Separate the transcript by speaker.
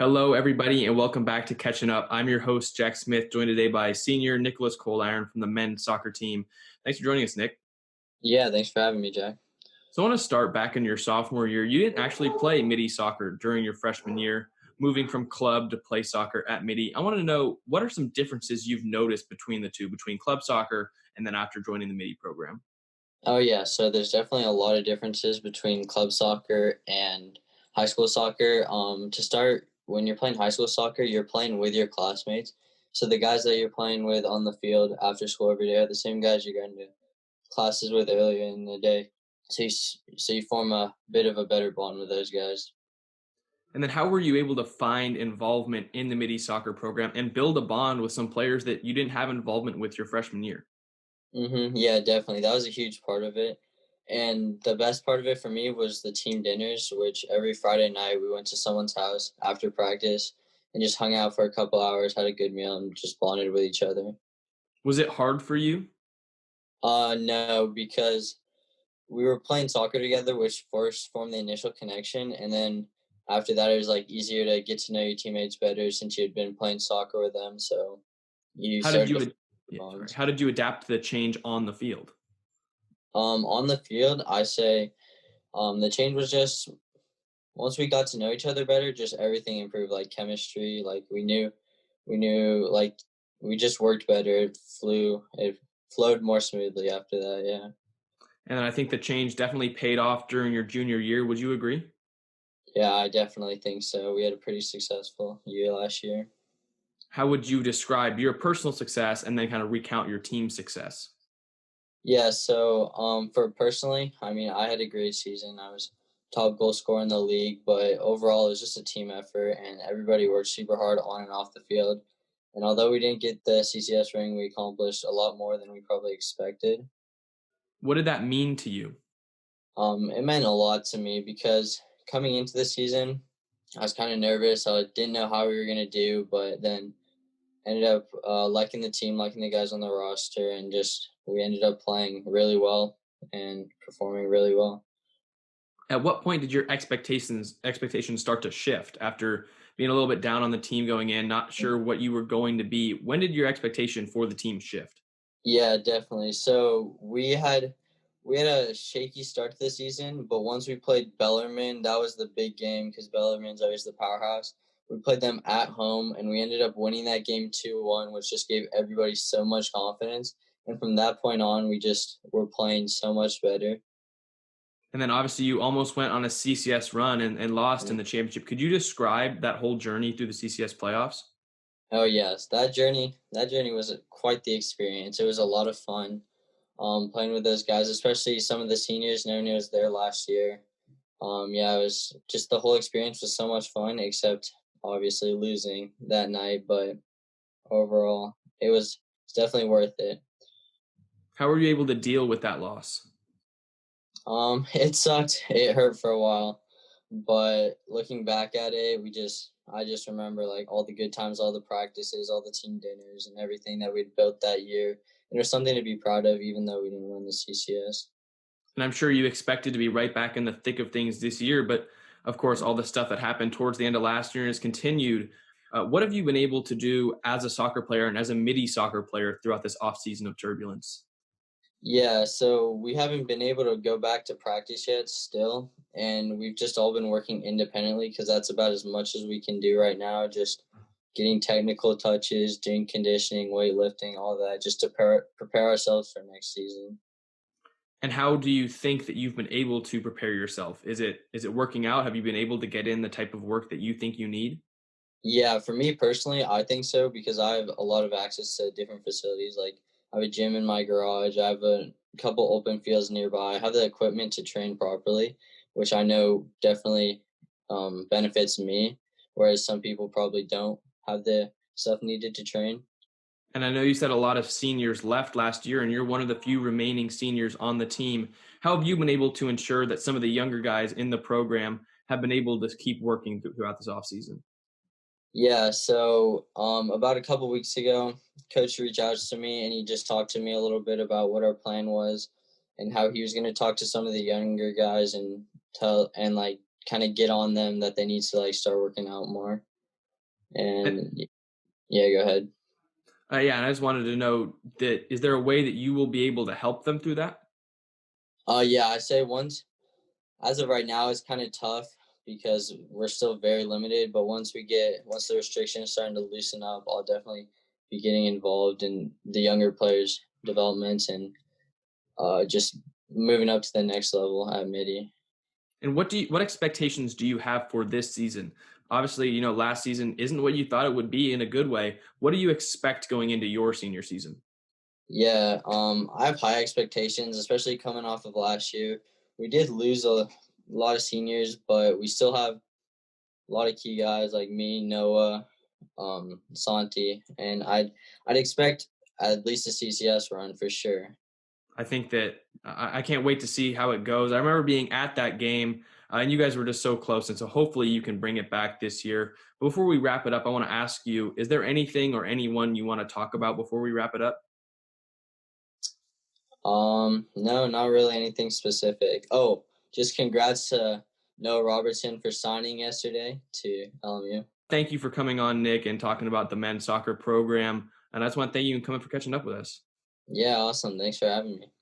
Speaker 1: Hello, everybody, and welcome back to Catching Up. I'm your host, Jack Smith, joined today by senior Nicholas Coldiron from the men's soccer team. Thanks for joining us, Nick.
Speaker 2: Yeah, thanks for having me, Jack.
Speaker 1: So I want to start back in your sophomore year. You didn't actually play Mitty soccer during your freshman year, moving from club to play soccer at Mitty. I want to know, what are some differences you've noticed between the two, between club soccer and then after joining the Mitty program?
Speaker 2: Oh, yeah, so there's definitely a lot of differences between club soccer and high school soccer. To start, when you're playing high school soccer, you're playing with your classmates. So the guys that you're playing with on the field after school every day are the same guys you're going to classes with earlier in the day. So you form a bit of a better bond with those guys.
Speaker 1: And then how were you able to find involvement in the Mitty soccer program and build a bond with some players that you didn't have involvement with your freshman year?
Speaker 2: Yeah, definitely. That was a huge part of it. And the best part of it for me was the team dinners, which every Friday night we went to someone's house after practice and just hung out for a couple hours, had a good meal, and just bonded with each other.
Speaker 1: Was it hard for you?
Speaker 2: No, because we were playing soccer together, which first formed the initial connection, and then after that, it was like easier to get to know your teammates better since you had been playing soccer with them. So you
Speaker 1: How did
Speaker 2: started
Speaker 1: you
Speaker 2: to
Speaker 1: ad-
Speaker 2: form
Speaker 1: yeah, sorry.
Speaker 2: bonds.
Speaker 1: How did you adapt to the change on the field?
Speaker 2: On the field, I say the change was just once we got to know each other better, just everything improved, like chemistry. Like we knew, like we just worked better. It flowed more smoothly after that. Yeah,
Speaker 1: And then I think the change definitely paid off during your junior year. Would you agree?
Speaker 2: yeah, I definitely think so. We had a pretty successful year last year.
Speaker 1: How would you describe your personal success and then kind of recount your team's success?
Speaker 2: Yeah, so for personally, I mean, I had a great season. I was top goal scorer in the league, but overall, it was just a team effort, and everybody worked super hard on and off the field. And although we didn't get the CCS ring, we accomplished a lot more than we probably expected.
Speaker 1: What did that mean to you?
Speaker 2: It meant a lot to me because coming into the season, I was kind of nervous. I didn't know how we were gonna do, but then ended up liking the team, liking the guys on the roster, and just we ended up playing really well and performing really well.
Speaker 1: At what point did your expectations start to shift after being a little bit down on the team going in, not sure what you were going to be? When did your expectation for the team shift?
Speaker 2: Yeah, definitely. So we had a shaky start to the season, but once we played Bellarmine, that was the big game because Bellarmine's always the powerhouse. We played them at home, and we ended up winning that game 2-1, which just gave everybody so much confidence. And from that point on, we just were playing so much better.
Speaker 1: And then obviously you almost went on a CCS run and lost in
Speaker 2: Mm.
Speaker 1: the championship. Could you describe that whole journey through the CCS playoffs?
Speaker 2: Oh yes, that journey was quite the experience. It was a lot of fun playing with those guys, especially some of the seniors. No one was there last year. Yeah, it was just the whole experience was so much fun, except obviously losing that night. But overall, it's definitely worth it.
Speaker 1: How were you able to deal with that loss?
Speaker 2: It sucked. It hurt for a while, but looking back at it, I just remember like all the good times, all the practices, all the team dinners, and everything that we'd built that year. And it was something to be proud of, even though we didn't win the CCS.
Speaker 1: And I'm sure you expected to be right back in the thick of things this year, but of course, all the stuff that happened towards the end of last year has continued. What have you been able to do as a soccer player and as a midi soccer player throughout this offseason of turbulence?
Speaker 2: Yeah, so we haven't been able to go back to practice yet still, and we've just all been working independently because that's about as much as we can do right now, just getting technical touches, doing conditioning, weightlifting, all that, just to prepare ourselves for next season.
Speaker 1: And how do you think that you've been able to prepare yourself? Is it working out? Have you been able to get in the type of work that you think you need?
Speaker 2: Yeah, for me personally, I think so because I have a lot of access to different facilities. Like I have a gym in my garage, I have a couple open fields nearby. I have the equipment to train properly, which I know definitely benefits me, whereas some people probably don't have the stuff needed to train.
Speaker 1: And I know you said a lot of seniors left last year, and you're one of the few remaining seniors on the team. How have you been able to ensure that some of the younger guys in the program have been able to keep working throughout this offseason?
Speaker 2: Yeah, so about a couple weeks ago, coach reached out to me and he just talked to me a little bit about what our plan was and how he was going to talk to some of the younger guys and tell and like kind of get on them that they need to like start working out more. And yeah, go ahead.
Speaker 1: Yeah, and I just wanted to know that is there a way that you will be able to help them through that?
Speaker 2: Yeah, I say once as of right now, it's kind of tough because we're still very limited. But once the restrictions starting to loosen up, I'll definitely be getting involved in the younger players' developments and just moving up to the next level at Mitty.
Speaker 1: And what expectations do you have for this season? Obviously, last season isn't what you thought it would be in a good way. What do you expect going into your senior season?
Speaker 2: Yeah, I have high expectations, especially coming off of last year. We did lose a lot of seniors, but we still have a lot of key guys like me, Noah, Santi, and I'd expect at least a CCS run for sure.
Speaker 1: I think that I can't wait to see how it goes. I remember being at that game, and you guys were just so close. And so hopefully you can bring it back this year. But before we wrap it up, I want to ask you, is there anything or anyone you want to talk about before we wrap it up?
Speaker 2: No, not really anything specific. Oh, just congrats to Noah Robertson for signing yesterday to LMU.
Speaker 1: Thank you for coming on, Nick, and talking about the men's soccer program. And I just want to thank you and coming for catching up with us.
Speaker 2: Yeah, awesome. Thanks for having me.